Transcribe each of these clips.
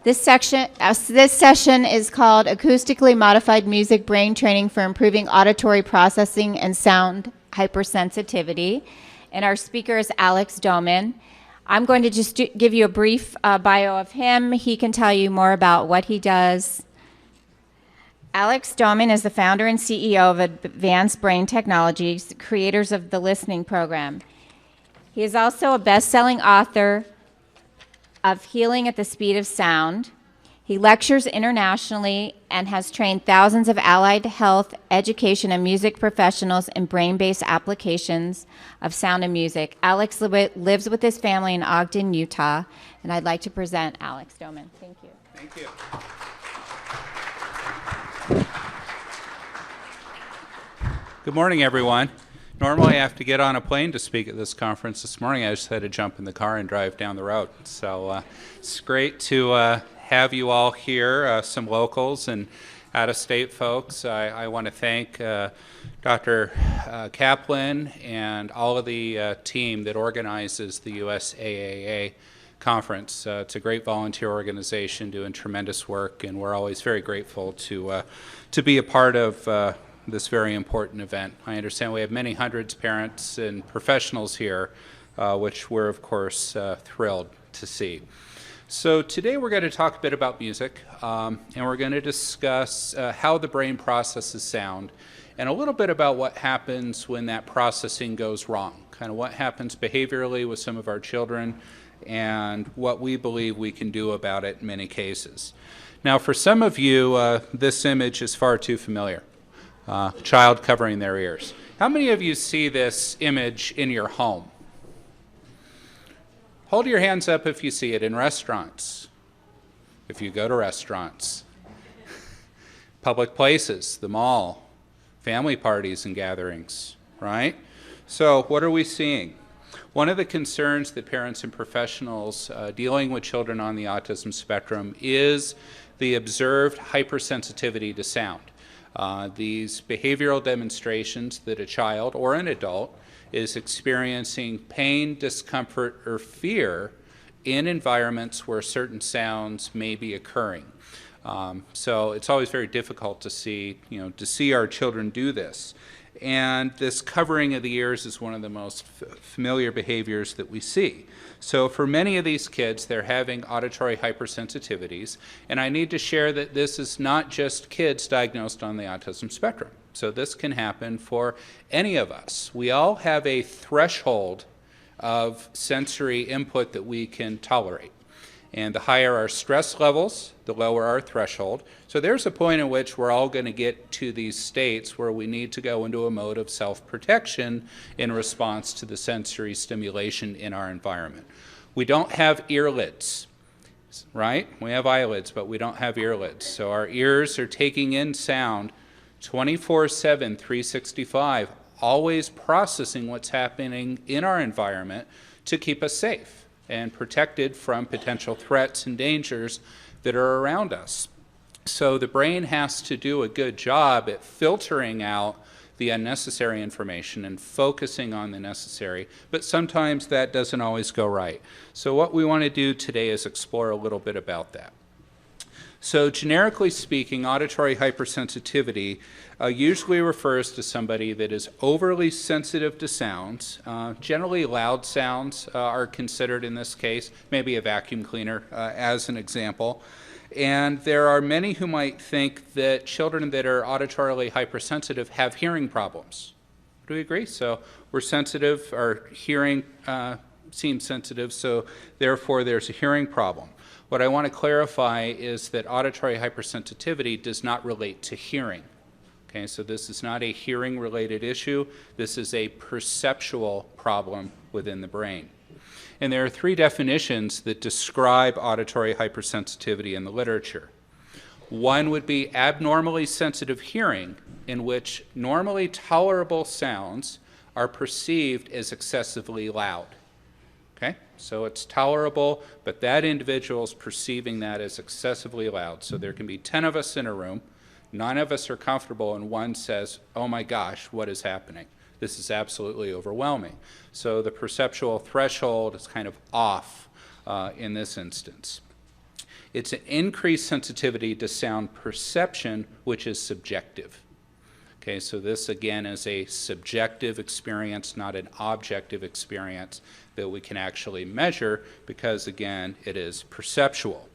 This session is called Acoustically Modified Music Brain Training for Improving Auditory Processing and Sound Hypersensitivity. And our speaker is Alex Doman. I'm going to just give you a brief bio of him. He can tell you more about what he does. Alex Doman is the founder and CEO of Advanced Brain Technologies, creators of the Listening Program. He is also a best-selling author of Healing at the Speed of Sound. He lectures internationally and has trained thousands of allied health, education, and music professionals in brain-based applications of sound and music. Alex lives with his family in Ogden, Utah, and I'd like to present Alex Doman. Thank you. Thank you. Good morning, everyone. Normally, I have to get on a plane to speak at this conference. This morning, I just had to jump in the car and drive down the road. So it's great to have you all here, some locals and out-of-state folks. I want to thank Dr. Kaplan and all of the team that organizes the USAAA conference. It's a great volunteer organization doing tremendous work, and we're always very grateful to be a part of this very important event. I understand we have many hundreds of parents and professionals here, which we're of course thrilled to see. So today we're going to talk a bit about music, and we're going to discuss how the brain processes sound, and a little bit about what happens when that processing goes wrong, kind of what happens behaviorally with some of our children, and what we believe we can do about it in many cases. Now, for some of you, this image is far too familiar. Child covering their ears. How many of you see this image in your home? Hold your hands up if you see it in restaurants, if you go to restaurants, public places, the mall, family parties and gatherings, right? So what are we seeing? One of the concerns that parents and professionals dealing with children on the autism spectrum is the observed hypersensitivity to sound. These behavioral demonstrations that a child or an adult is experiencing pain, discomfort, or fear in environments where certain sounds may be occurring. So it's always very difficult to see our children do this. And this covering of the ears is one of the most familiar behaviors that we see. So for many of these kids, they're having auditory hypersensitivities, and I need to share that this is not just kids diagnosed on the autism spectrum. So this can happen for any of us. We all have a threshold of sensory input that we can tolerate. And the higher our stress levels, the lower our threshold. So there's a point at which we're all going to get to these states where we need to go into a mode of self-protection in response to the sensory stimulation in our environment. We don't have earlids, right? We have eyelids, but we don't have earlids. So our ears are taking in sound 24/7, 365, always processing what's happening in our environment to keep us safe and protected from potential threats and dangers that are around us. So the brain has to do a good job at filtering out the unnecessary information and focusing on the necessary, but sometimes that doesn't always go right. So what we want to do today is explore a little bit about that. So generically speaking, auditory hypersensitivity usually refers to somebody that is overly sensitive to sounds. Generally loud sounds are considered in this case, maybe a vacuum cleaner as an example. And there are many who might think that children that are auditorily hypersensitive have hearing problems. Do we agree? So we're sensitive, our hearing seems sensitive, so therefore there's a hearing problem. What I want to clarify is that auditory hypersensitivity does not relate to hearing. Okay, so this is not a hearing-related issue. This is a perceptual problem within the brain. And there are three definitions that describe auditory hypersensitivity in the literature. One would be abnormally sensitive hearing, in which normally tolerable sounds are perceived as excessively loud. Okay, so it's tolerable, but that individual is perceiving that as excessively loud. So there can be 10 of us in a room, none of us are comfortable, and one says, "Oh my gosh, what is happening? This is absolutely overwhelming." So the perceptual threshold is kind of off in this instance. It's an increased sensitivity to sound perception, which is subjective. Okay, so this again is a subjective experience, not an objective experience that we can actually measure because, again, it is perceptual.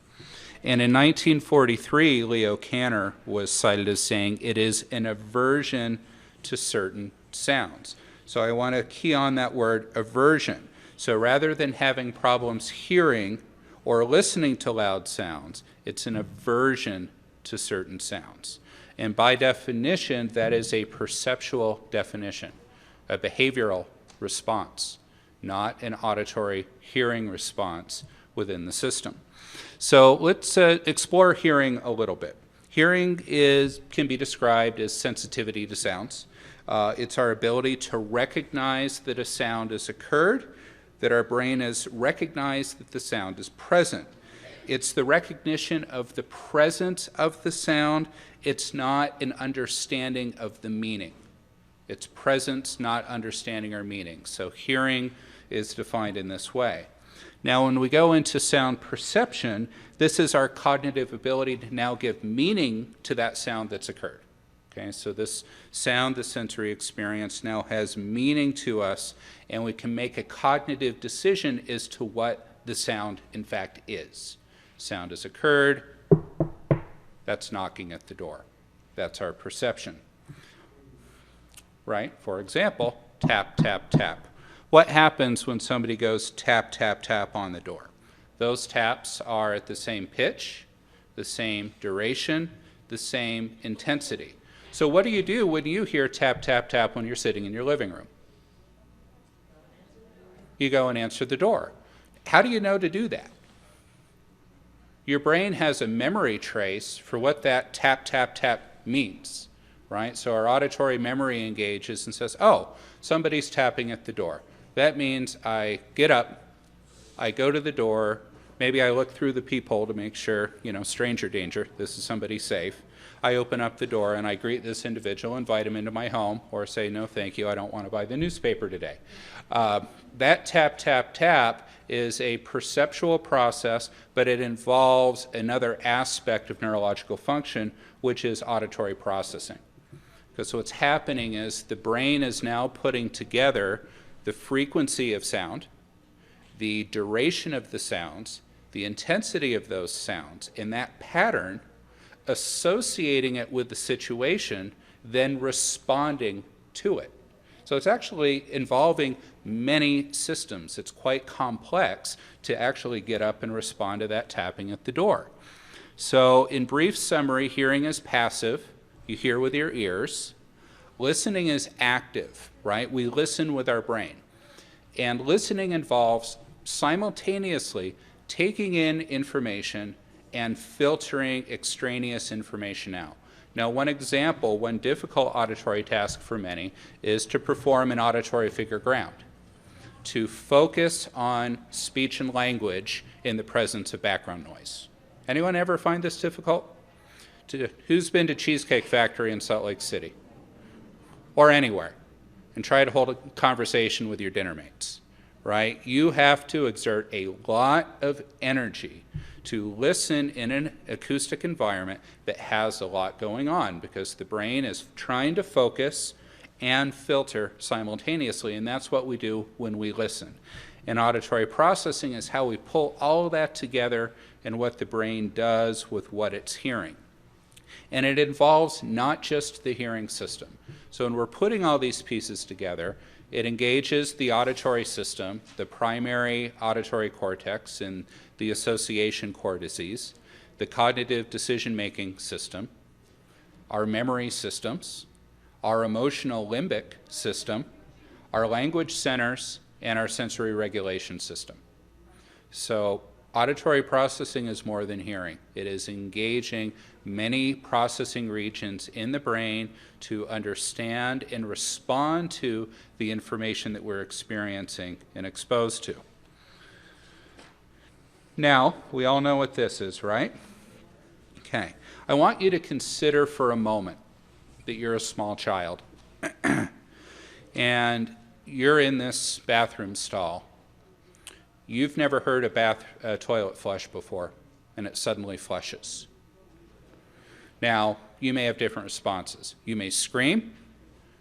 And in 1943, Leo Kanner was cited as saying it is an aversion to certain sounds. So I want to key on that word aversion. So rather than having problems hearing or listening to loud sounds, it's an aversion to certain sounds. And by definition, that is a perceptual definition, a behavioral response, not an auditory hearing response within the system. So let's explore hearing a little bit. Hearing can be described as sensitivity to sounds. It's our ability to recognize that a sound has occurred, that our brain has recognized that the sound is present. It's the recognition of the presence of the sound. It's not an understanding of the meaning. It's presence, not understanding or meaning. So hearing is defined in this way. Now, when we go into sound perception, this is our cognitive ability to now give meaning to that sound that's occurred. Okay, so this sound, the sensory experience, now has meaning to us, and we can make a cognitive decision as to what the sound, in fact, is. Sound has occurred, that's knocking at the door. That's our perception. Right? For example, tap, tap, tap. What happens when somebody goes tap, tap, tap on the door? Those taps are at the same pitch, the same duration, the same intensity. So what do you do when you hear tap, tap, tap when you're sitting in your living room? You go and answer the door. How do you know to do that? Your brain has a memory trace for what that tap, tap, tap means, right? So our auditory memory engages and says, oh, somebody's tapping at the door. That means I get up, I go to the door, maybe I look through the peephole to make sure, stranger danger, this is somebody safe. I open up the door and I greet this individual, invite him into my home, or say, no, thank you, I don't want to buy the newspaper today. That tap, tap, tap is a perceptual process, but it involves another aspect of neurological function, which is auditory processing. Because what's happening is the brain is now putting together the frequency of sound, the duration of the sounds, the intensity of those sounds, in that pattern, associating it with the situation, then responding to it. So it's actually involving many systems. It's quite complex to actually get up and respond to that tapping at the door. So in brief summary, hearing is passive. You hear with your ears. Listening is active, right? We listen with our brain. And listening involves simultaneously taking in information and filtering extraneous information out. Now, one example, one difficult auditory task for many is to perform an auditory figure ground, to focus on speech and language in the presence of background noise. Anyone ever find this difficult? Who's been to Cheesecake Factory in Salt Lake City? Or anywhere, and try to hold a conversation with your dinner mates, right? You have to exert a lot of energy to listen in an acoustic environment that has a lot going on, because the brain is trying to focus and filter simultaneously, and that's what we do when we listen. And auditory processing is how we pull all of that together and what the brain does with what it's hearing. And it involves not just the hearing system. So when we're putting all these pieces together, it engages the auditory system, the primary auditory cortex and the association cortices, the cognitive decision-making system, our memory systems, our emotional limbic system, our language centers, and our sensory regulation system. So auditory processing is more than hearing. It is engaging many processing regions in the brain to understand and respond to the information that we're experiencing and exposed to. Now, we all know what this is, right? Okay. I want you to consider for a moment that you're a small child and you're in this bathroom stall. You've never heard a toilet flush before. and it suddenly flushes. Now, you may have different responses. You may scream,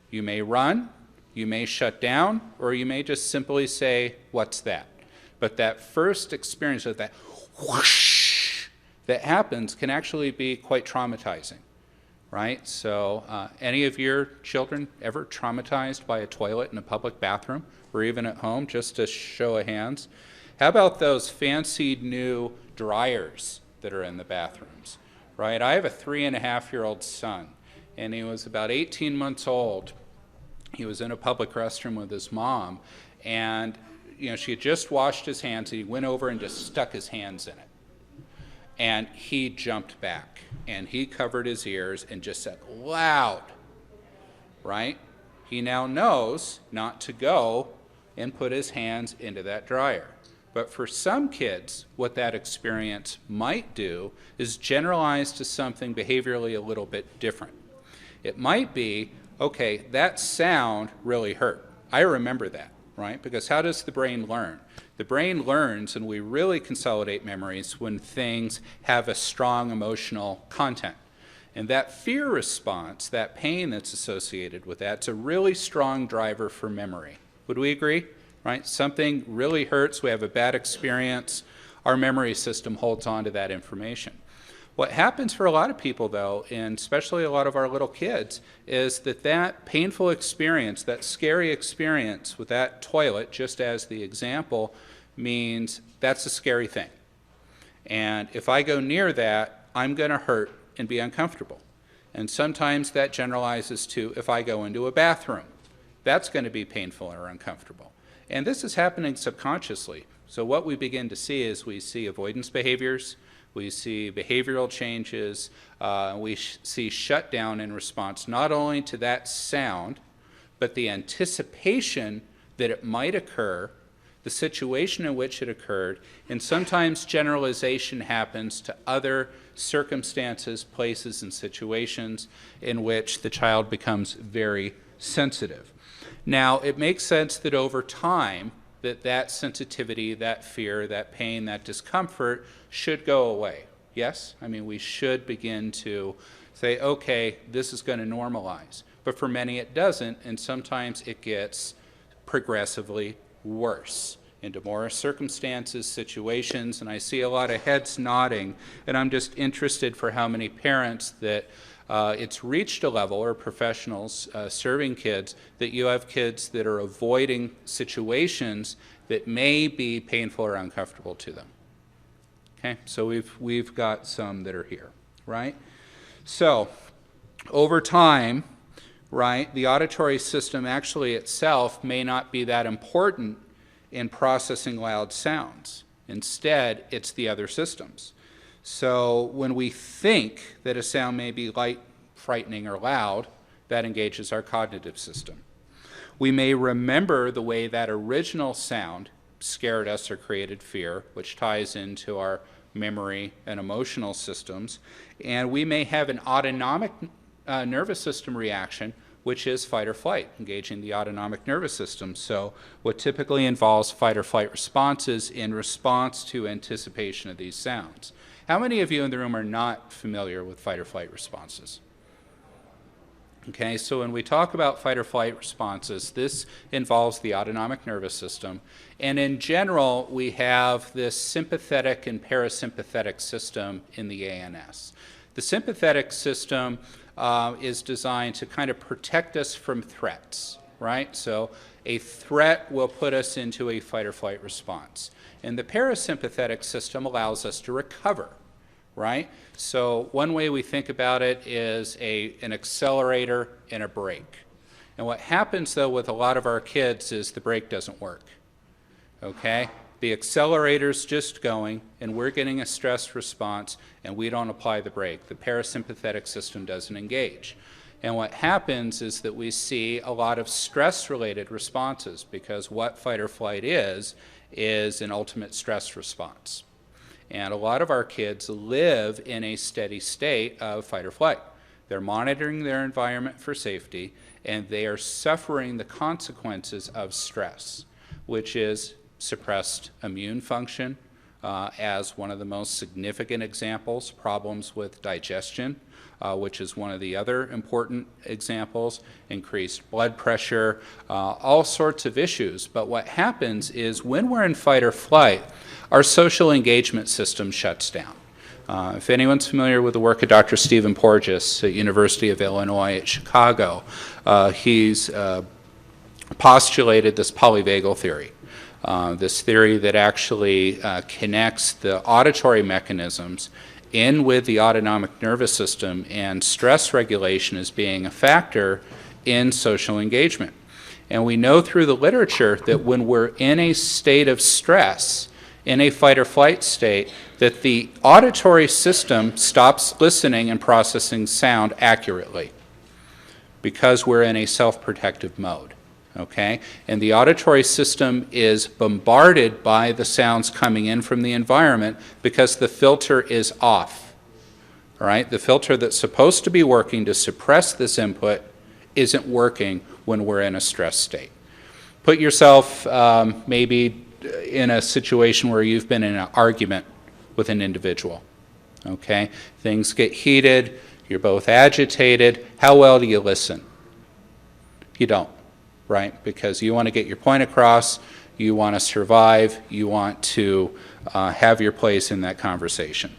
you may run, you may shut down, or you may just simply say, "What's that?" But that first experience of that whoosh that happens can actually be quite traumatizing, right? So any of your children ever traumatized by a toilet in a public bathroom or even at home, just a show of hands? How about those fancy new dryers that are in the bathrooms, right? I have a 3.5-year-old son, and he was about 18 months old. He was in a public restroom with his mom, and she had just washed his hands, and he went over and just stuck his hands in it. And he jumped back, and he covered his ears and just said, "Loud," right? He now knows not to go and put his hands into that dryer. But for some kids, what that experience might do is generalize to something behaviorally a little bit different. It might be, okay, that sound really hurt. I remember that, right? Because how does the brain learn? The brain learns, and we really consolidate memories when things have a strong emotional content. And that fear response, that pain that's associated with that, it's a really strong driver for memory. Would we agree? Right? Something really hurts, we have a bad experience, our memory system holds on to that information. What happens for a lot of people, though, and especially a lot of our little kids, is that painful experience, that scary experience with that toilet, just as the example, means that's a scary thing. And if I go near that, I'm going to hurt and be uncomfortable. And sometimes that generalizes to if I go into a bathroom, that's going to be painful or uncomfortable. And this is happening subconsciously. So what we begin to see is we see avoidance behaviors, we see behavioral changes, we see shutdown in response not only to that sound, but the anticipation that it might occur, the situation in which it occurred, and sometimes generalization happens to other circumstances, places, and situations in which the child becomes very sensitive. Now, it makes sense that over time, that sensitivity, that fear, that pain, that discomfort should go away. Yes? I mean, we should begin to say, okay, this is going to normalize. But for many it doesn't, and sometimes it gets progressively worse into more circumstances, situations, and I see a lot of heads nodding, and I'm just interested for how many parents that it's reached a level, or professionals serving kids, that you have kids that are avoiding situations that may be painful or uncomfortable to them. Okay, so we've got some that are here, right? So over time, right, the auditory system actually itself may not be that important in processing loud sounds. Instead, it's the other systems. So when we think that a sound may be light, frightening, or loud, that engages our cognitive system. We may remember the way that original sound scared us or created fear, which ties into our memory and emotional systems, and we may have an autonomic nervous system reaction, which is fight or flight, engaging the autonomic nervous system. So what typically involves fight or flight responses in response to anticipation of these sounds. How many of you in the room are not familiar with fight or flight responses? Okay, so when we talk about fight or flight responses, this involves the autonomic nervous system. And in general, we have this sympathetic and parasympathetic system in the ANS. The sympathetic system is designed to kind of protect us from threats, right? So a threat will put us into a fight or flight response. And the parasympathetic system allows us to recover, right? So one way we think about it is an accelerator and a brake. And what happens, though, with a lot of our kids is the brake doesn't work, okay? The accelerator's just going, and we're getting a stress response, and we don't apply the brake. The parasympathetic system doesn't engage. And what happens is that we see a lot of stress-related responses, because what fight or flight is an ultimate stress response. And a lot of our kids live in a steady state of fight or flight. They're monitoring their environment for safety, and they are suffering the consequences of stress, which is suppressed immune function, as one of the most significant examples, problems with digestion, which is one of the other important examples, increased blood pressure, all sorts of issues. But what happens is when we're in fight or flight, our social engagement system shuts down. If anyone's familiar with the work of Dr. Stephen Porges at University of Illinois at Chicago, he's postulated this polyvagal theory. This theory that actually connects the auditory mechanisms in with the autonomic nervous system and stress regulation as being a factor in social engagement. And we know through the literature that when we're in a state of stress, in a fight or flight state, that the auditory system stops listening and processing sound accurately because we're in a self-protective mode. Okay? And the auditory system is bombarded by the sounds coming in from the environment because the filter is off. All right? The filter that's supposed to be working to suppress this input isn't working when we're in a stress state. Put yourself maybe in a situation where you've been in an argument with an individual. Okay? Things get heated, you're both agitated. How well do you listen? You don't. Right? Because you want to get your point across, you want to survive, you want to have your place in that conversation.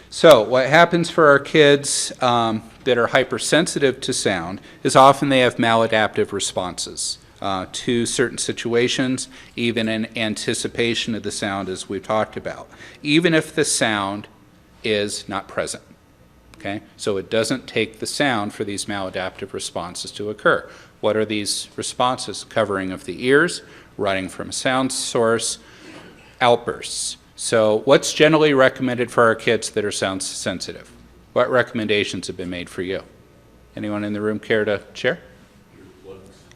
So what happens for our kids that are hypersensitive to sound is often they have maladaptive responses to certain situations, even in anticipation of the sound as we've talked about, even if the sound is not present. Okay? So it doesn't take the sound for these maladaptive responses to occur. What are these responses? Covering of the ears, running from a sound source, outbursts. So what's generally recommended for our kids that are sound sensitive? What recommendations have been made for you? Anyone in the room care to share?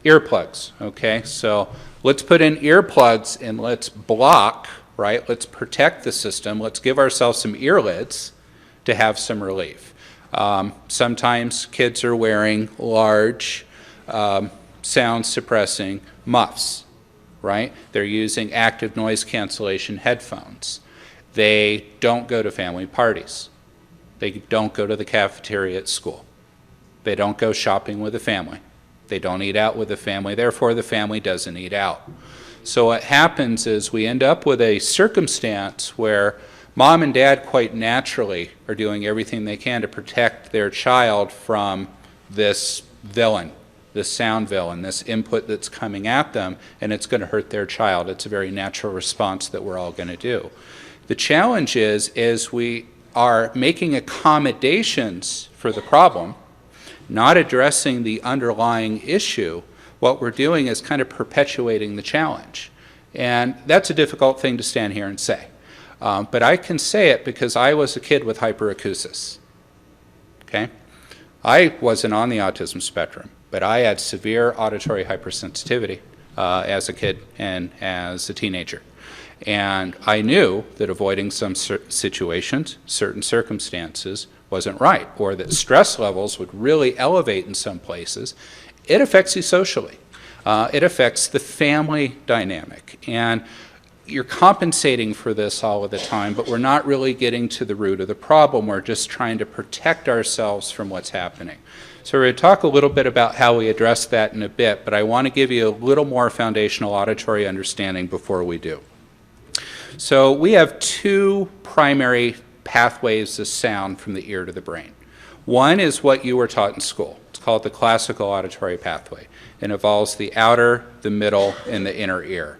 Earplugs. Okay, so let's put in earplugs and let's block, right? Let's protect the system. Let's give ourselves some earlids to have some relief. Sometimes kids are wearing large sound suppressing muffs, right? They're using active noise cancellation headphones. They don't go to family parties. They don't go to the cafeteria at school. They don't go shopping with the family. They don't eat out with the family, therefore the family doesn't eat out. So what happens is we end up with a circumstance where mom and dad quite naturally are doing everything they can to protect their child from this villain, this sound villain, this input that's coming at them, and it's going to hurt their child. It's a very natural response that we're all going to do. The challenge is we are making accommodations for the problem, not addressing the underlying issue. What we're doing is kind of perpetuating the challenge. And that's a difficult thing to stand here and say. But I can say it because I was a kid with hyperacusis. Okay? I wasn't on the autism spectrum, but I had severe auditory hypersensitivity as a kid and as a teenager. And I knew that avoiding some situations, certain circumstances, wasn't right, or that stress levels would really elevate in some places. It affects you socially. It affects the family dynamic. And you're compensating for this all of the time, but we're not really getting to the root of the problem. We're just trying to protect ourselves from what's happening. So we're going to talk a little bit about how we address that in a bit, but I want to give you a little more foundational auditory understanding before we do. So we have two primary pathways of sound from the ear to the brain. One is what you were taught in school. It's called the classical auditory pathway. It involves the outer, the middle, and the inner ear.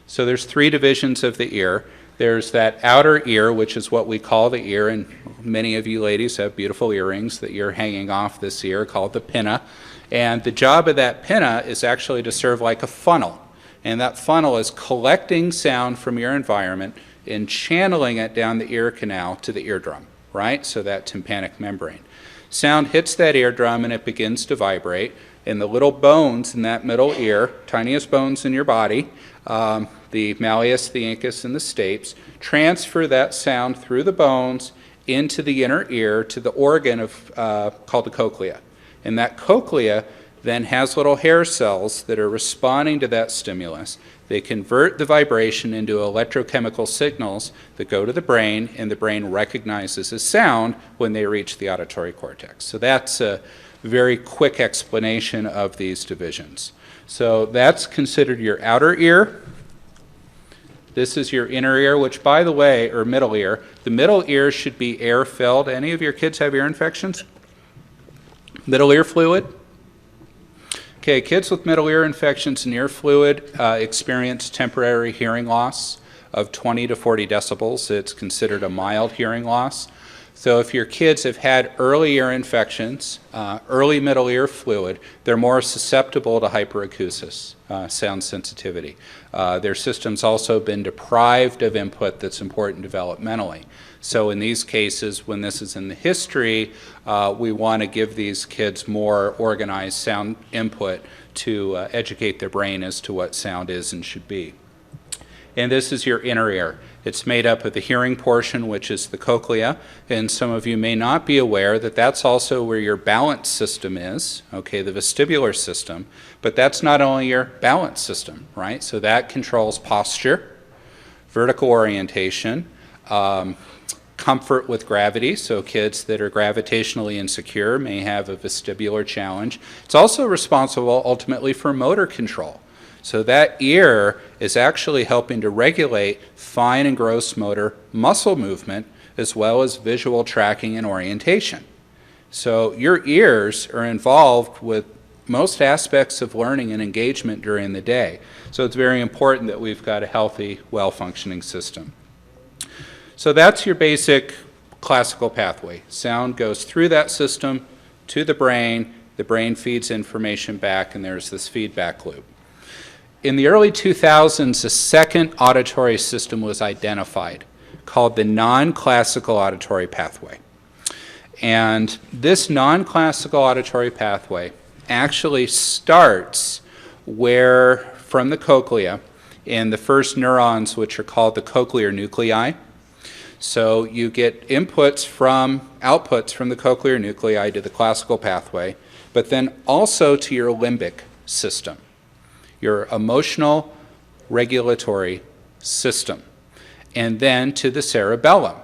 So there's three divisions of the ear. There's that outer ear, which is what we call the ear, and many of you ladies have beautiful earrings that you're hanging off this ear called the pinna. And the job of that pinna is actually to serve like a funnel. And that funnel is collecting sound from your environment and channeling it down the ear canal to the eardrum, right? So that tympanic membrane. Sound hits that eardrum and it begins to vibrate. And the little bones in that middle ear, tiniest bones in your body, the malleus, the incus, and the stapes, transfer that sound through the bones into the inner ear to the organ called the cochlea. And that cochlea then has little hair cells that are responding to that stimulus. They convert the vibration into electrochemical signals that go to the brain, and the brain recognizes as sound when they reach the auditory cortex. So that's a very quick explanation of these divisions. So that's considered your outer ear. This is your inner ear, which, by the way, or middle ear. The middle ear should be air-filled. Any of your kids have ear infections? Middle ear fluid? Okay, kids with middle ear infections and ear fluid experience temporary hearing loss of 20 to 40 decibels. It's considered a mild hearing loss. So if your kids have had early ear infections, early middle ear fluid, they're more susceptible to hyperacusis, sound sensitivity. Their system's also been deprived of input that's important developmentally. So in these cases, when this is in the history, we want to give these kids more organized sound input to educate their brain as to what sound is and should be. And this is your inner ear. It's made up of the hearing portion, which is the cochlea, and some of you may not be aware that that's also where your balance system is, okay, the vestibular system, but that's not only your balance system, right? So that controls posture, vertical orientation, comfort with gravity, so kids that are gravitationally insecure may have a vestibular challenge. It's also responsible ultimately for motor control. So that ear is actually helping to regulate fine and gross motor muscle movement as well as visual tracking and orientation. So your ears are involved with most aspects of learning and engagement during the day. So it's very important that we've got a healthy, well-functioning system. So that's your basic classical pathway. Sound goes through that system to the brain feeds information back, and there's this feedback loop. In the early 2000s, a second auditory system was identified called the non-classical auditory pathway. And this non-classical auditory pathway actually starts from the cochlea in the first neurons, which are called the cochlear nuclei. So you get outputs from the cochlear nuclei to the classical pathway, but then also to your limbic system, your emotional regulatory system, and then to the cerebellum,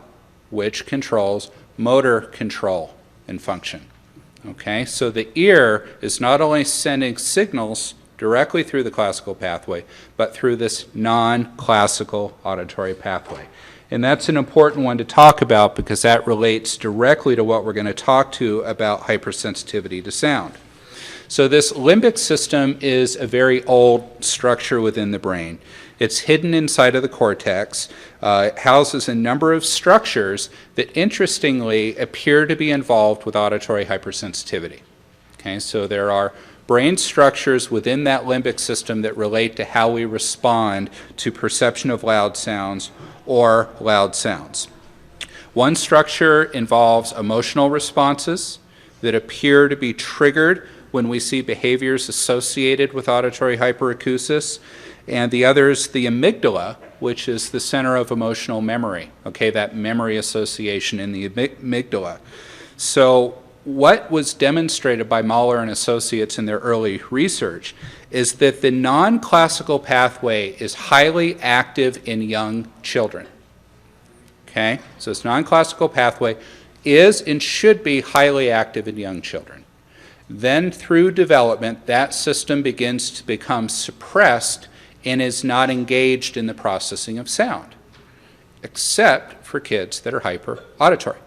which controls motor control and function. Okay, so the ear is not only sending signals directly through the classical pathway, but through this non-classical auditory pathway. And that's an important one to talk about because that relates directly to what we're going to talk to about hypersensitivity to sound. So this limbic system is a very old structure within the brain. It's hidden inside of the cortex. It houses a number of structures that interestingly appear to be involved with auditory hypersensitivity. Okay, so there are brain structures within that limbic system that relate to how we respond to perception of loud sounds or loud sounds. One structure involves emotional responses that appear to be triggered when we see behaviors associated with auditory hyperacusis, and the other is the amygdala, which is the center of emotional memory, okay, that memory association in the amygdala. So what was demonstrated by Mahler and Associates in their early research is that the non-classical pathway is highly active in young children. Okay, so this non-classical pathway is and should be highly active in young children. Then through development, that system begins to become suppressed and is not engaged in the processing of sound, except for kids that are hyper-auditory,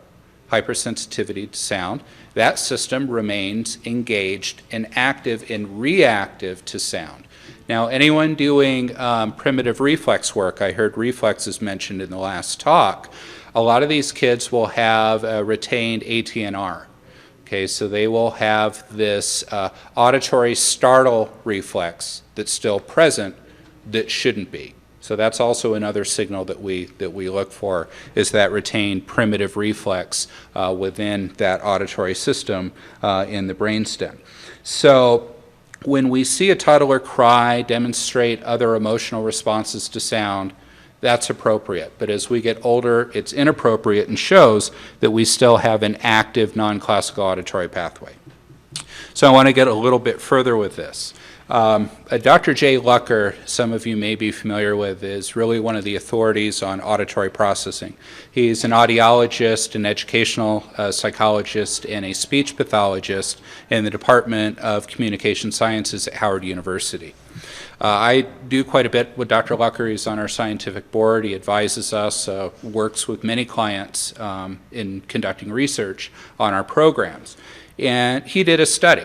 hypersensitivity to sound. That system remains engaged and active and reactive to sound. Now, anyone doing primitive reflex work, I heard reflexes mentioned in the last talk, a lot of these kids will have a retained ATNR. Okay, so they will have this auditory startle reflex that's still present that shouldn't be. So that's also another signal that we look for, is that retained primitive reflex within that auditory system in the brainstem. So when we see a toddler cry, demonstrate other emotional responses to sound, that's appropriate. But as we get older, it's inappropriate and shows that we still have an active non-classical auditory pathway. So I want to get a little bit further with this. Dr. Jay Lucker, some of you may be familiar with, is really one of the authorities on auditory processing. He's an audiologist, an educational psychologist, and a speech pathologist in the Department of Communication Sciences at Howard University. I do quite a bit with Dr. Lucker. He's on our scientific board. He advises us, works with many clients in conducting research on our programs. And he did a study.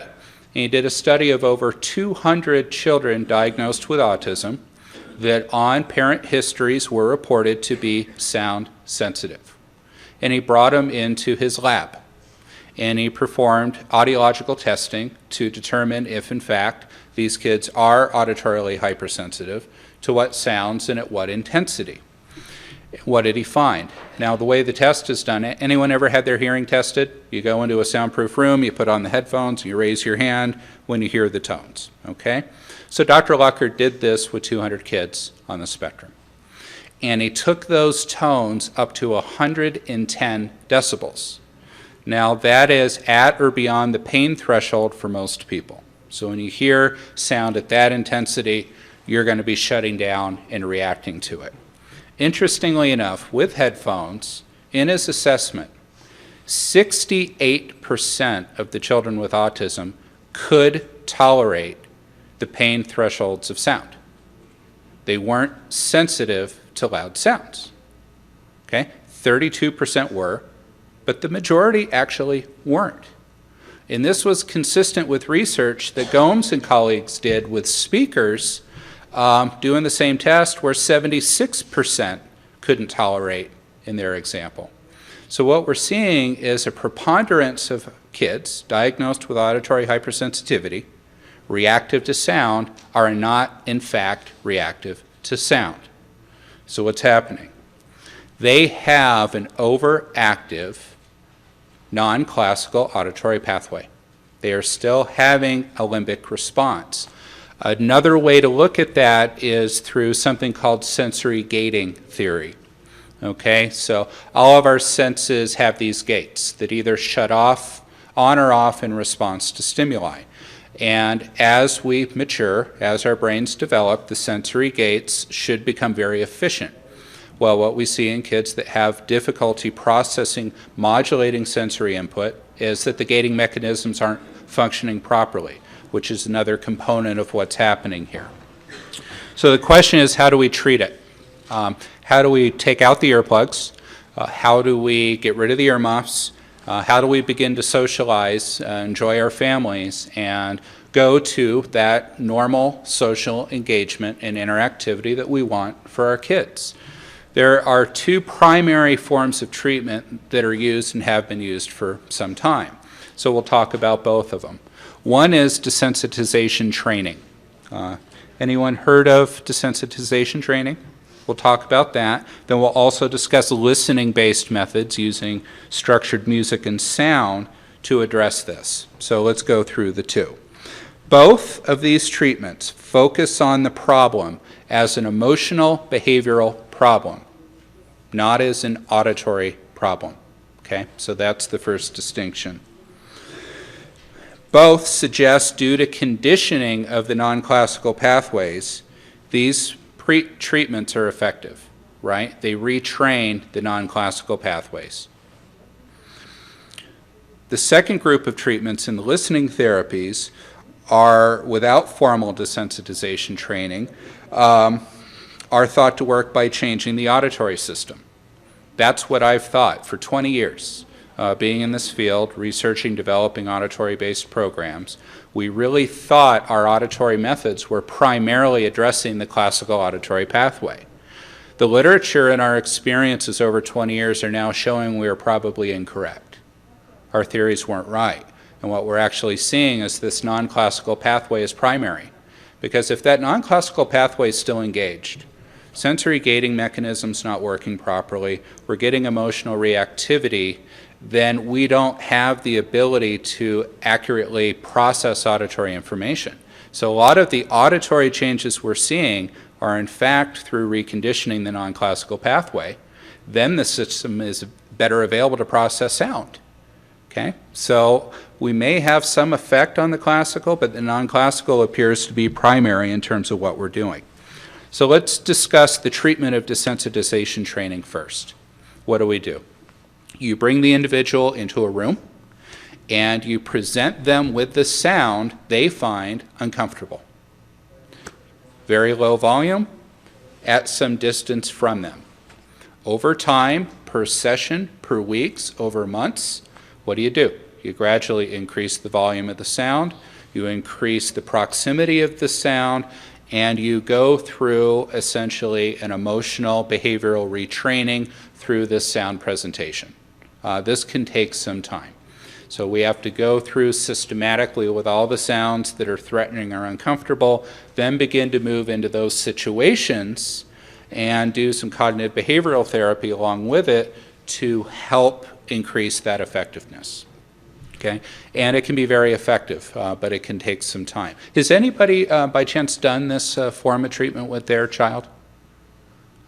He did a study of over 200 children diagnosed with autism that on parent histories were reported to be sound sensitive. And he brought them into his lab. And he performed audiological testing to determine if, in fact, these kids are auditorily hypersensitive to what sounds and at what intensity. What did he find? Now, the way the test is done, anyone ever had their hearing tested? You go into a soundproof room, you put on the headphones, you raise your hand when you hear the tones, okay? So Dr. Lucker did this with 200 kids on the spectrum. And he took those tones up to 110 decibels. Now, that is at or beyond the pain threshold for most people. So when you hear sound at that intensity, you're going to be shutting down and reacting to it. Interestingly enough, with headphones, in his assessment, 68% of the children with autism could tolerate the pain thresholds of sound. They weren't sensitive to loud sounds. Okay? 32% were, but the majority actually weren't. And this was consistent with research that Gomes and colleagues did with speakers doing the same test where 76% couldn't tolerate in their example. So what we're seeing is a preponderance of kids diagnosed with auditory hypersensitivity, reactive to sound, are not in fact reactive to sound. So what's happening? They have an overactive non-classical auditory pathway. They are still having a limbic response. Another way to look at that is through something called sensory gating theory. Okay, so all of our senses have these gates that either shut off, on or off in response to stimuli. And as we mature, as our brains develop, the sensory gates should become very efficient. Well, what we see in kids that have difficulty processing modulating sensory input is that the gating mechanisms aren't functioning properly, which is another component of what's happening here. So the question is, how do we treat it? How do we take out the earplugs? How do we get rid of the earmuffs? How do we begin to socialize, enjoy our families, and go to that normal social engagement and interactivity that we want for our kids? There are two primary forms of treatment that are used and have been used for some time. So we'll talk about both of them. One is desensitization training. Anyone heard of desensitization training? We'll talk about that. Then we'll also discuss listening-based methods using structured music and sound to address this. So let's go through the two. Both of these treatments focus on the problem as an emotional behavioral problem, not as an auditory problem. Okay, so that's the first distinction. Both suggest, due to conditioning of the non-classical pathways, these treatments are effective, right? They retrain the non-classical pathways. The second group of treatments in the listening therapies are without formal desensitization training, are thought to work by changing the auditory system. That's what I've thought for 20 years. Being in this field, researching, developing auditory-based programs, we really thought our auditory methods were primarily addressing the classical auditory pathway. The literature and our experiences over 20 years are now showing we are probably incorrect. Our theories weren't right. And what we're actually seeing is this non-classical pathway is primary. Because if that non-classical pathway is still engaged, sensory gating mechanisms not working properly, we're getting emotional reactivity, then we don't have the ability to accurately process auditory information. So a lot of the auditory changes we're seeing are in fact through reconditioning the non-classical pathway. Then the system is better available to process sound. Okay, so we may have some effect on the classical, but the non-classical appears to be primary in terms of what we're doing. So let's discuss the treatment of desensitization training first. What do? You bring the individual into a room and you present them with the sound they find uncomfortable. Very low volume, at some distance from them. Over time, per session, per weeks, over months, what do? You gradually increase the volume of the sound, you increase the proximity of the sound, and you go through essentially an emotional behavioral retraining through this sound presentation. This can take some time. So we have to go through systematically with all the sounds that are threatening or uncomfortable, then begin to move into those situations and do some cognitive behavioral therapy along with it to help increase that effectiveness. Okay? And it can be very effective, but it can take some time. Has anybody by chance done this form of treatment with their child?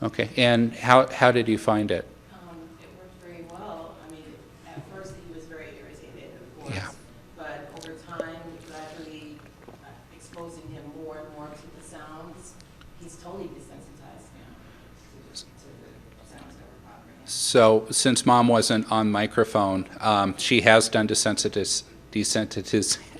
Okay, and how did you find it? It worked very well. I mean, at first he was very irritated, of course. Yeah. But over time, gradually exposing him more and more to the sounds, he's totally desensitized now to the sounds that were bothering him. So since Mom wasn't on microphone, she has done desensitiz.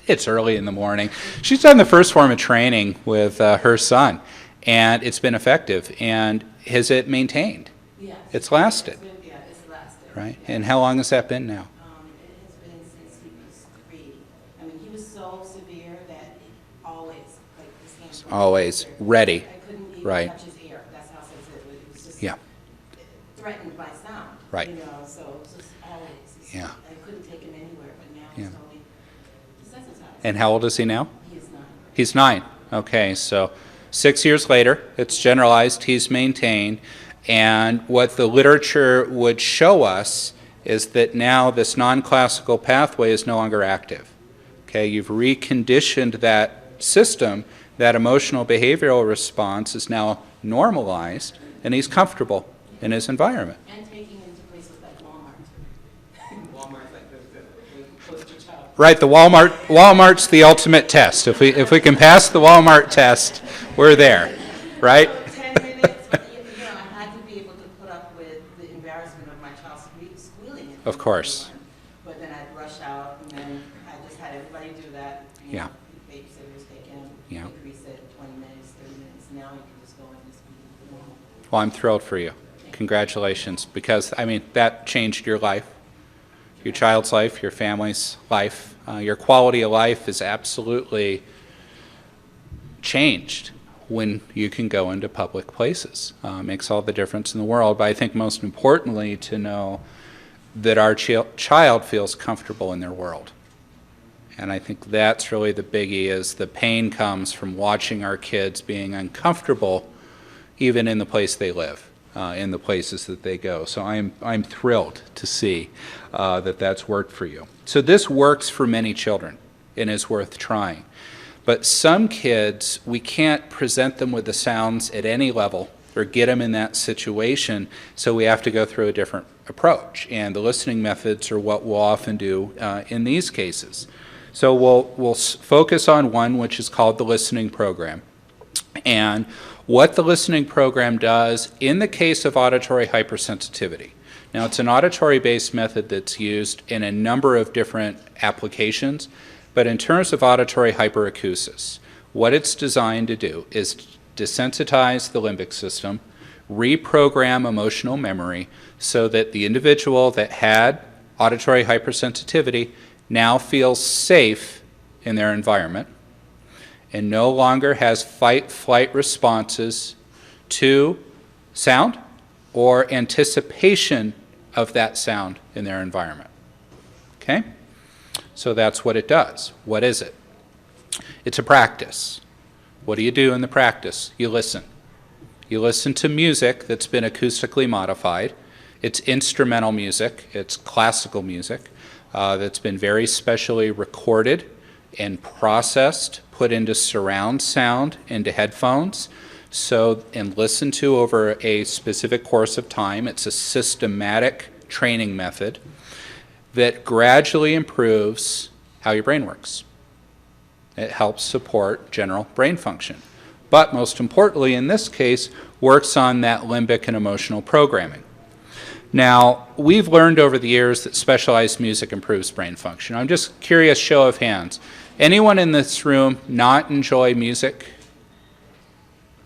It's early in the morning. She's done the first form of training with her son, and it's been effective. And has it maintained? Yes. It's lasted. It's lasted. Right. And how long has that been now? It has been since he was 3. I mean, he was so severe that it always, like, his hands were Always ready. I couldn't even Right. touch his ear. That's how sensitive it was. It was just Yeah. threatened by sound. Right. You know, so it was just always. Yeah. I couldn't take him anywhere, but now Yeah. he's totally desensitized. And how old is he now? He is 9. He's 9. Okay, so 6 years later, it's generalized, he's maintained, and what the literature would show us is that now this non-classical pathway is no longer active. Okay, you've reconditioned that system, that emotional behavioral response is now normalized, and he's comfortable in his environment. And taking him to places like Walmart. Walmart's like the poster child. Right, Walmart's the ultimate test. If we can pass the Walmart test, we're there, right? 10 minutes, you know, I had to be able to put up with the embarrassment of my child squealing. Of course. But then I'd rush out, and then I just had everybody do that. You Yeah. know, the babysitters take him, Yeah. increase it 20 minutes, 30 minutes. Now you can just go and just be normal. Well, I'm thrilled for you. Congratulations, because, I mean, that changed your life, your child's life, your family's life. Your quality of life is absolutely changed when you can go into public places. Makes all the difference in the world, but I think most importantly to know that our child feels comfortable in their world. And I think that's really the biggie, is the pain comes from watching our kids being uncomfortable even in the place they live, in the places that they go. So I'm thrilled to see that that's worked for you. So this works for many children and is worth trying. But some kids, we can't present them with the sounds at any level or get them in that situation, so we have to go through a different approach. And the listening methods are what we'll often do in these cases. So we'll focus on one which is called the listening program. And what the listening program does in the case of auditory hypersensitivity. Now, it's an auditory-based method that's used in a number of different applications, but in terms of auditory hyperacusis, what it's designed to do is desensitize the limbic system, reprogram emotional memory so that the individual that had auditory hypersensitivity now feels safe in their environment and no longer has fight-flight responses to sound or anticipation of that sound in their environment. Okay? So that's what it does. What is it? It's a practice. What do you do in the practice? You listen. You listen to music that's been acoustically modified. It's instrumental music. It's classical music that's been very specially recorded and processed, put into surround sound, into headphones, and listened to over a specific course of time. It's a systematic training method. that gradually improves how your brain works. It helps support general brain function. But most importantly, in this case, works on that limbic and emotional programming. Now, we've learned over the years that specialized music improves brain function. I'm just curious, show of hands. Anyone in this room not enjoy music?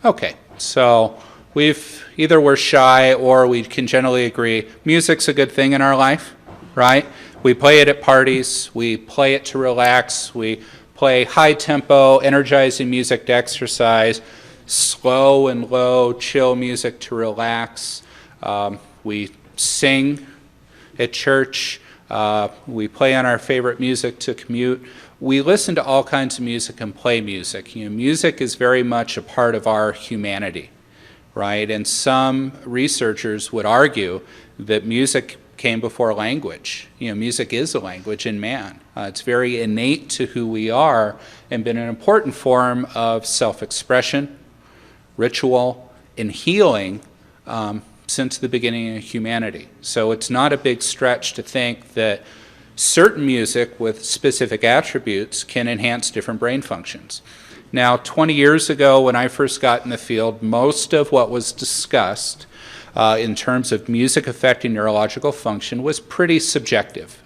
Okay, so either we're shy or we can generally agree music's a good thing in our life, right? We play it at parties, we play it to relax, we play high tempo, energizing music to exercise, slow and low, chill music to relax. We sing at church. We play on our favorite music to commute. We listen to all kinds of music and play music. Music is very much a part of our humanity, right? And some researchers would argue that music came before language. Music is a language in man. It's very innate to who we are and been an important form of self-expression, ritual, and healing since the beginning of humanity. So it's not a big stretch to think that certain music with specific attributes can enhance different brain functions. Now, 20 years ago when I first got in the field, most of what was discussed in terms of music affecting neurological function was pretty subjective,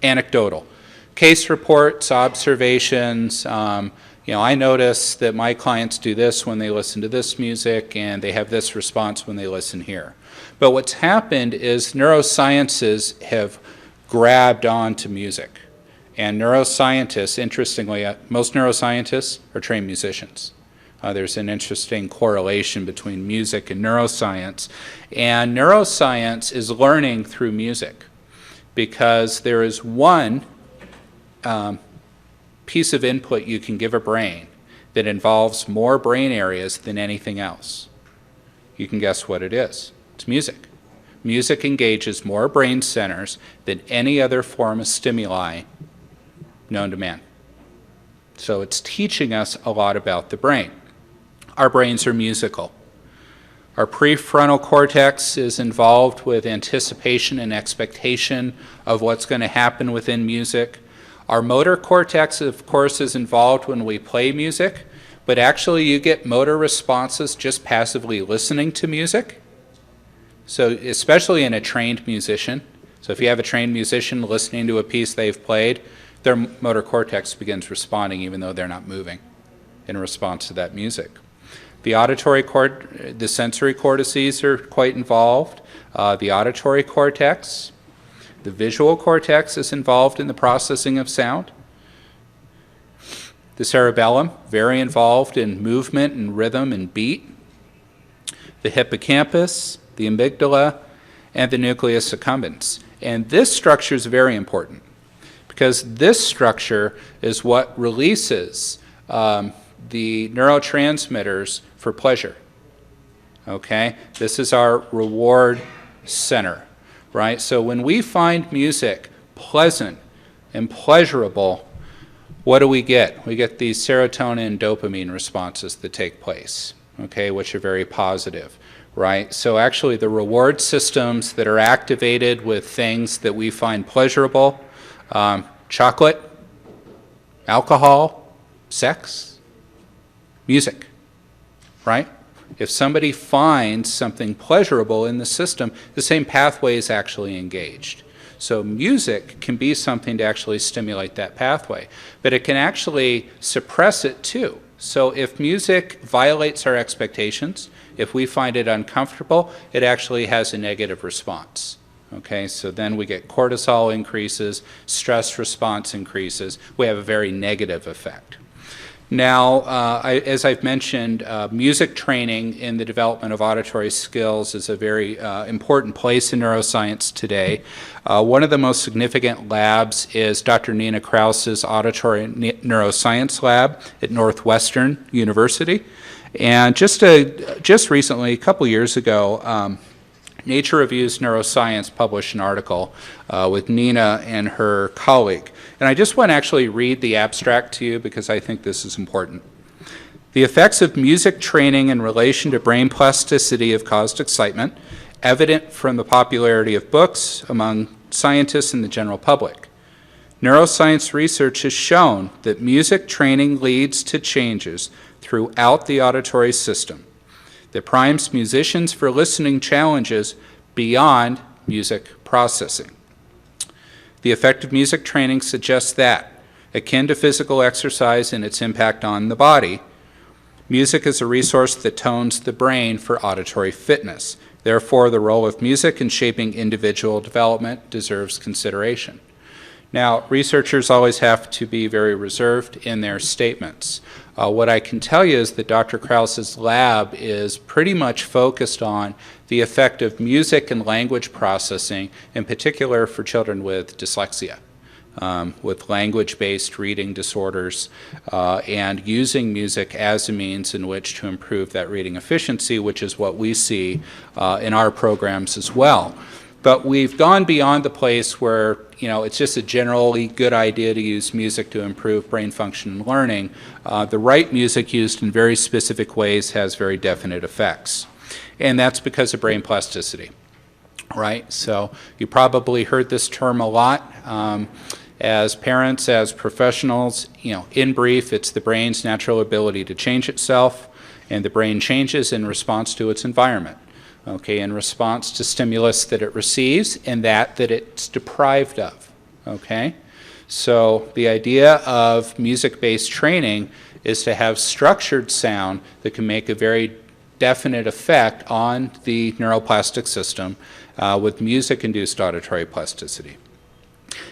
anecdotal. Case reports, observations, I notice that my clients do this when they listen to this music, and they have this response when they listen here. But what's happened is neurosciences have grabbed onto music. And neuroscientists, interestingly, most neuroscientists are trained musicians. There's an interesting correlation between music and neuroscience. And neuroscience is learning through music because there is one piece of input you can give a brain that involves more brain areas than anything else. You can guess what it is. It's music. Music engages more brain centers than any other form of stimuli known to man. So it's teaching us a lot about the brain. Our brains are musical. Our prefrontal cortex is involved with anticipation and expectation of what's going to happen within music. Our motor cortex, of course, is involved when we play music, but actually you get motor responses just passively listening to music. So especially in a trained musician. So if you have a trained musician listening to a piece they've played, their motor cortex begins responding even though they're not moving in response to that music. The the sensory cortices are quite involved. The auditory cortex. The visual cortex is involved in the processing of sound. The cerebellum, very involved in movement and rhythm and beat. The hippocampus, the amygdala, and the nucleus accumbens. And this structure is very important because this structure is what releases the neurotransmitters for pleasure. Okay? This is our reward center, right? So when we find music pleasant and pleasurable, what do we get? We get these serotonin and dopamine responses that take place, okay, which are very positive, right? So actually the reward systems that are activated with things that we find pleasurable, chocolate, alcohol, sex, music, right? If somebody finds something pleasurable in the system, the same pathway is actually engaged. So music can be something to actually stimulate that pathway, but it can actually suppress it too. So if music violates our expectations, if we find it uncomfortable, it actually has a negative response. Okay, so then we get cortisol increases, stress response increases. We have a very negative effect. Now, as I've mentioned, music training in the development of auditory skills is a very important place in neuroscience today. One of the most significant labs is Dr. Nina Krause's Auditory Neuroscience Lab at Northwestern University. And just recently, a couple years ago, Nature Reviews Neuroscience published an article with Nina and her colleague. And I just want to actually read the abstract to you because I think this is important. The effects of music training in relation to brain plasticity have caused excitement, evident from the popularity of books among scientists and the general public. Neuroscience research has shown that music training leads to changes throughout the auditory system that primes musicians for listening challenges beyond music processing. The effect of music training suggests that, akin to physical exercise and its impact on the body, music is a resource that tones the brain for auditory fitness. Therefore, the role of music in shaping individual development deserves consideration. Now, researchers always have to be very reserved in their statements. What I can tell you is that Dr. Krause's lab is pretty much focused on the effect of music and language processing, in particular for children with dyslexia, with language-based reading disorders, and using music as a means in which to improve that reading efficiency, which is what we see in our programs as well. But we've gone beyond the place where, it's just a generally good idea to use music to improve brain function and learning. The right music used in very specific ways has very definite effects. And that's because of brain plasticity, right? So you probably heard this term a lot. As parents, as professionals, in brief, it's the brain's natural ability to change itself, and the brain changes in response to its environment. Okay, in response to stimulus that it receives and that it's deprived of, okay? So the idea of music-based training is to have structured sound that can make a very definite effect on the neuroplastic system with music-induced auditory plasticity.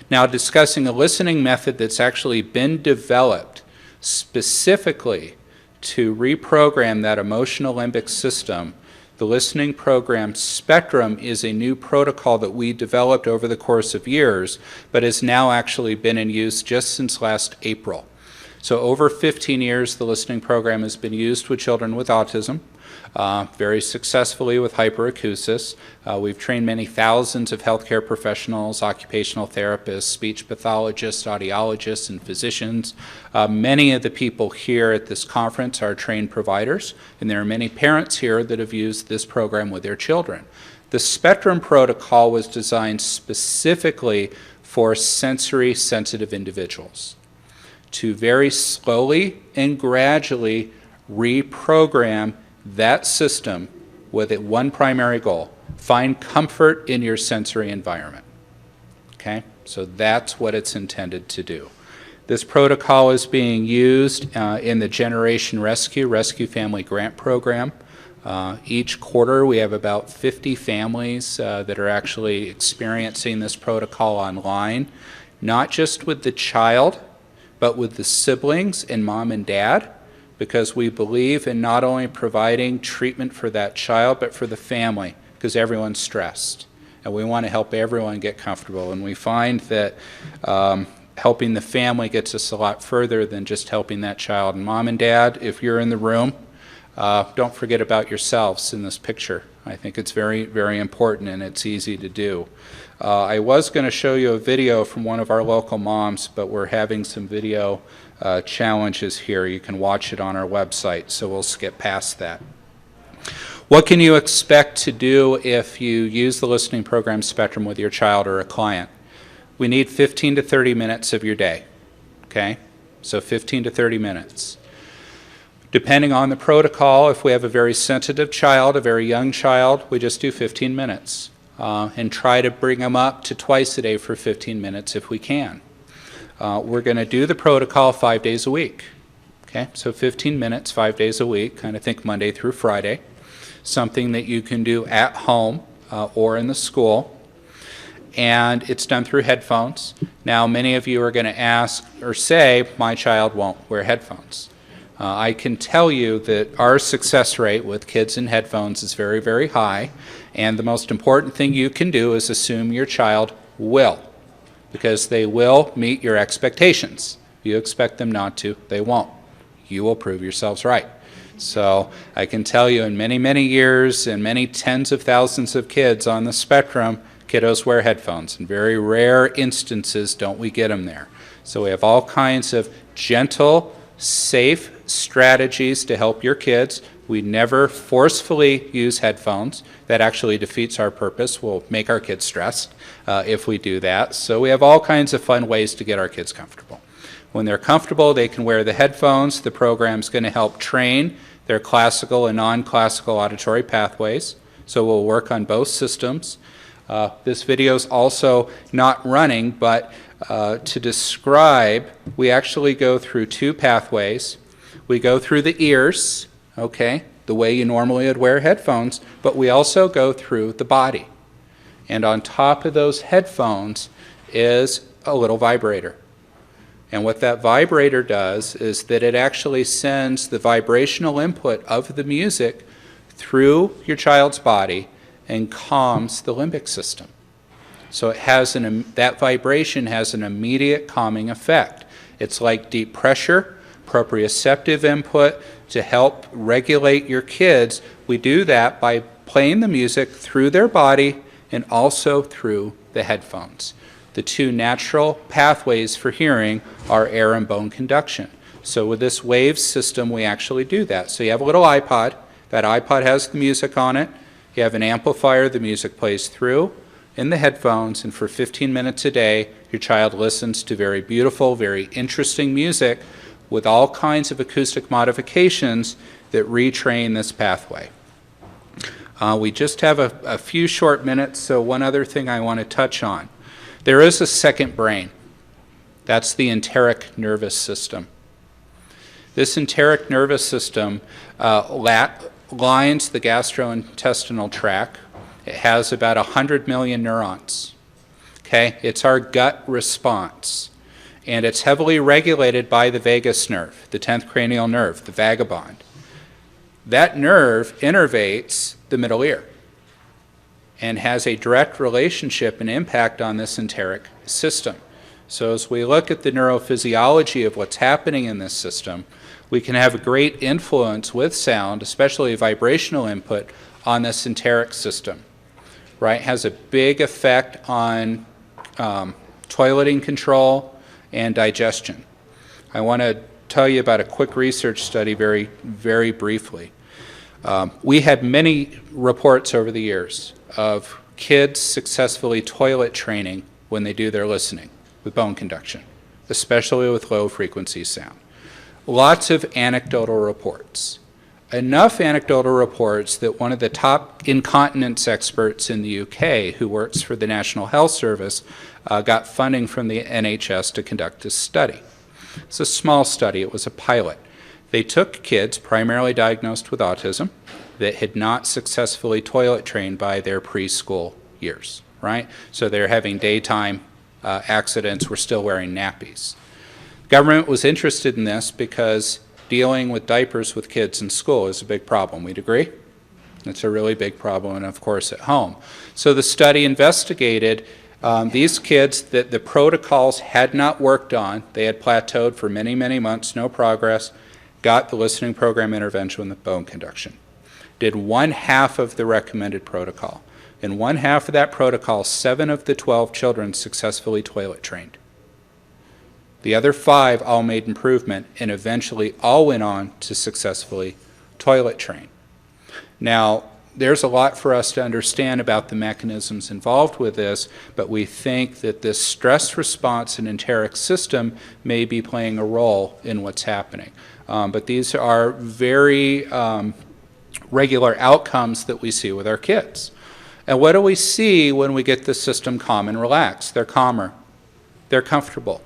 Now, discussing a listening method that's actually been developed specifically to reprogram that emotional limbic system. The listening program Spectrum is a new protocol that we developed over the course of years, but has now actually been in use just since last April. So over 15 years, the listening program has been used with children with autism, very successfully with hyperacusis. We've trained many thousands of healthcare professionals, occupational therapists, speech pathologists, audiologists, and physicians. Many of the people here at this conference are trained providers, and there are many parents here that have used this program with their children. The Spectrum protocol was designed specifically for sensory sensitive individuals to very slowly and gradually reprogram that system with one primary goal: find comfort in your sensory environment. Okay, so that's what it's intended to do. This protocol is being used in the Generation Rescue Family Grant Program. Each quarter we have about 50 families that are actually experiencing this protocol online, not just with the child, but with the siblings and mom and dad, because we believe in not only providing treatment for that child, but for the family, because everyone's stressed. And we want to help everyone get comfortable. And we find that helping the family gets us a lot further than just helping that child. And mom and dad, if you're in the room, don't forget about yourselves in this picture. I think it's very, very important, and it's easy to do. I was going to show you a video from one of our local moms, but we're having some video challenges here. You can watch it on our website, so we'll skip past that. What can you expect to do if you use the listening program Spectrum with your child or a client? We need 15 to 30 minutes of your day, okay? So 15 to 30 minutes. Depending on the protocol, if we have a very sensitive child, a very young child, we just do 15 minutes and try to bring them up to twice a day for 15 minutes if we can. We're going to do the protocol 5 days a week. Okay, so 15 minutes, 5 days a week, kind of think Monday through Friday. Something that you can do at home or in the school. And it's done through headphones. Now, many of you are going to ask or say, my child won't wear headphones. I can tell you that our success rate with kids in headphones is very, very high. And the most important thing you can do is assume your child will, because they will meet your expectations. If you expect them not to, they won't. You will prove yourselves right. So I can tell you in many, many years and many tens of thousands of kids on the Spectrum, kiddos wear headphones. In very rare instances don't we get them there. So we have all kinds of gentle, safe strategies to help your kids. We never forcefully use headphones. That actually defeats our purpose. We'll make our kids stressed if we do that. So we have all kinds of fun ways to get our kids comfortable. When they're comfortable, they can wear the headphones. The program's going to help train their classical and non-classical auditory pathways. So we'll work on both systems. This video is also not running, but to describe, we actually go through two pathways. We go through the ears, okay, the way you normally would wear headphones, but we also go through the body. And on top of those headphones is a little vibrator. And what that vibrator does is that it actually sends the vibrational input of the music through your child's body and calms the limbic system. So it has that vibration has an immediate calming effect. It's like deep pressure, proprioceptive input to help regulate your kids. We do that by playing the music through their body and also through the headphones. The two natural pathways for hearing are air and bone conduction. So with this wave system, we actually do that. So you have a little iPod. That iPod has the music on it. You have an amplifier the music plays through in the headphones, and for 15 minutes a day, your child listens to very beautiful, very interesting music with all kinds of acoustic modifications that retrain this pathway. We just have a few short minutes, so one other thing I want to touch on. There is a second brain. That's the enteric nervous system. This enteric nervous system lines the gastrointestinal tract. It has about 100 million neurons. Okay? It's our gut response. And it's heavily regulated by the vagus nerve, the 10th cranial nerve, the vagabond. That nerve innervates the middle ear and has a direct relationship and impact on this enteric system. So as we look at the neurophysiology of what's happening in this system, we can have a great influence with sound, especially vibrational input, on this enteric system. Right? It has a big effect on toileting control and digestion. I want to tell you about a quick research study very, very briefly. We had many reports over the years of kids successfully toilet training when they do their listening with bone conduction, especially with low frequency sound. Lots of anecdotal reports. Enough anecdotal reports that one of the top incontinence experts in the UK, who works for the National Health Service, got funding from the NHS to conduct this study. It's a small study. It was a pilot. They took kids primarily diagnosed with autism that had not successfully toilet trained by their preschool years, right? So they're having daytime accidents, were still wearing nappies. Government was interested in this because dealing with diapers with kids in school is a big problem. We'd agree? It's a really big problem, and of course at home. So the study investigated these kids that the protocols had not worked on. They had plateaued for many, many months, no progress, got the listening program intervention with bone conduction. Did 1/2 of the recommended protocol. In 1/2 of that protocol, 7 of the 12 children successfully toilet trained. The other 5 all made improvement and eventually all went on to successfully toilet train. Now, there's a lot for us to understand about the mechanisms involved with this, but we think that this stress response and enteric system may be playing a role in what's happening. But these are very regular outcomes that we see with our kids. And what do we see when we get the system calm and relaxed? They're calmer. They're comfortable.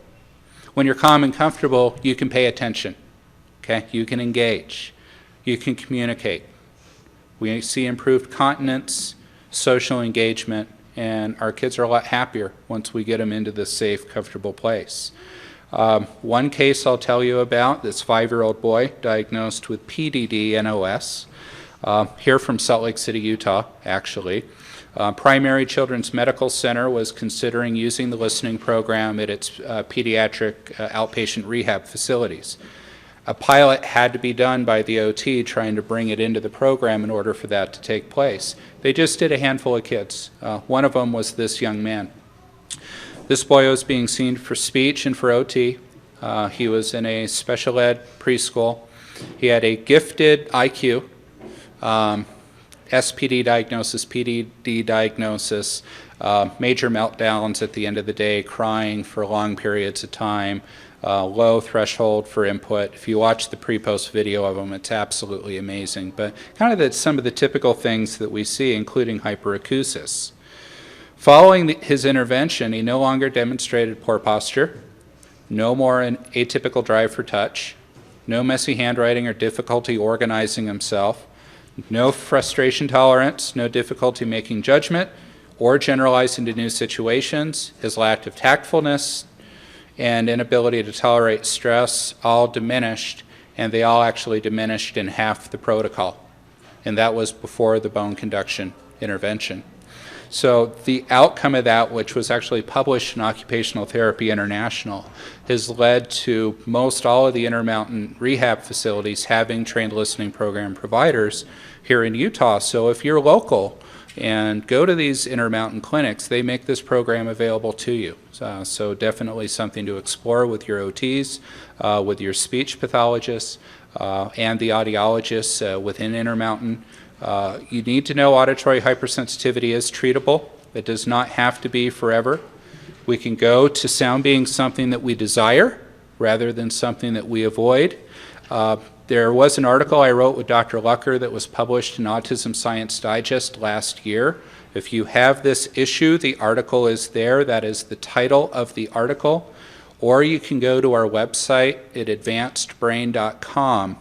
When you're calm and comfortable, you can pay attention. Okay? You can engage. You can communicate. We see improved continence, social engagement, and our kids are a lot happier once we get them into this safe, comfortable place. One case I'll tell you about, this 5-year-old boy diagnosed with PDD-NOS, here from Salt Lake City, Utah, actually. Primary Children's Medical Center was considering using the listening program at its pediatric outpatient rehab facilities. A pilot had to be done by the OT trying to bring it into the program in order for that to take place. They just did a handful of kids. One of them was this young man. This boy was being seen for speech and for OT. He was in a special ed preschool. He had a gifted IQ, SPD diagnosis, PDD diagnosis, major meltdowns at the end of the day, crying for long periods of time, low threshold for input. If you watch the pre-post video of them, it's absolutely amazing. But kind of some of the typical things that we see, including hyperacusis. Following his intervention, he no longer demonstrated poor posture, no more an atypical drive for touch, no messy handwriting or difficulty organizing himself, no frustration tolerance, no difficulty making judgment or generalizing to new situations. His lack of tactfulness and inability to tolerate stress all diminished, and they all actually diminished in half the protocol. And that was before the bone conduction intervention. So the outcome of that, which was actually published in Occupational Therapy International, has led to most all of the Intermountain rehab facilities having trained listening program providers here in Utah. So if you're local and go to these Intermountain clinics, they make this program available to you. So definitely something to explore with your OTs, with your speech pathologists, and the audiologists within Intermountain. You need to know auditory hypersensitivity is treatable. It does not have to be forever. We can go to sound being something that we desire rather than something that we avoid. There was an article I wrote with Dr. Lucker that was published in Autism Science Digest last year. If you have this issue, the article is there. That is the title of the article. Or you can go to our website at advancedbrain.com.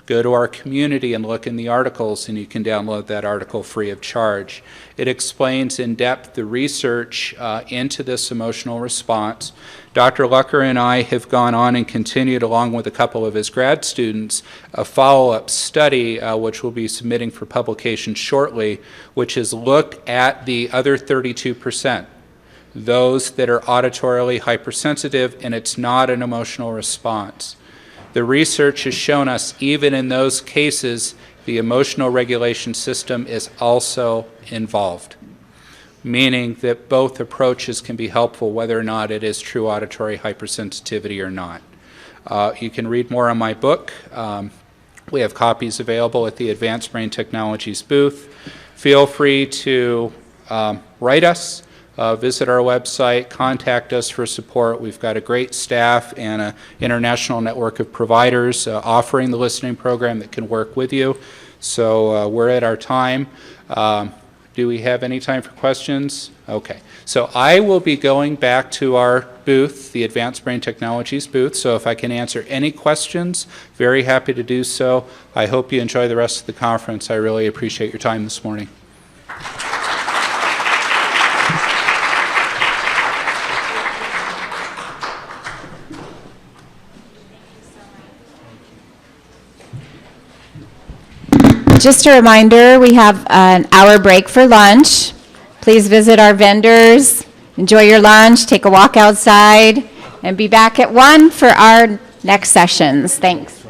Go to our community and look in the articles, and you can download that article free of charge. It explains in depth the research into this emotional response. Dr. Lucker and I have gone on and continued, along with a couple of his grad students, a follow-up study which we'll be submitting for publication shortly, which has looked at the other 32%, those that are auditorily hypersensitive, and it's not an emotional response. The research has shown us, even in those cases, the emotional regulation system is also involved, meaning that both approaches can be helpful whether or not it is true auditory hypersensitivity or not. You can read more on my book. We have copies available at the Advanced Brain Technologies booth. Feel free to write us. Visit our website, contact us for support. We've got a great staff and an international network of providers offering the listening program that can work with you. So we're at our time. Do we have any time for questions? Okay. So I will be going back to our booth, the Advanced Brain Technologies booth. So if I can answer any questions, very happy to do so. I hope you enjoy the rest of the conference. I really appreciate your time this morning. Just a reminder, we have an hour break for lunch. Please visit our vendors, enjoy your lunch, take a walk outside, and be back at 1 for our next sessions. Thanks.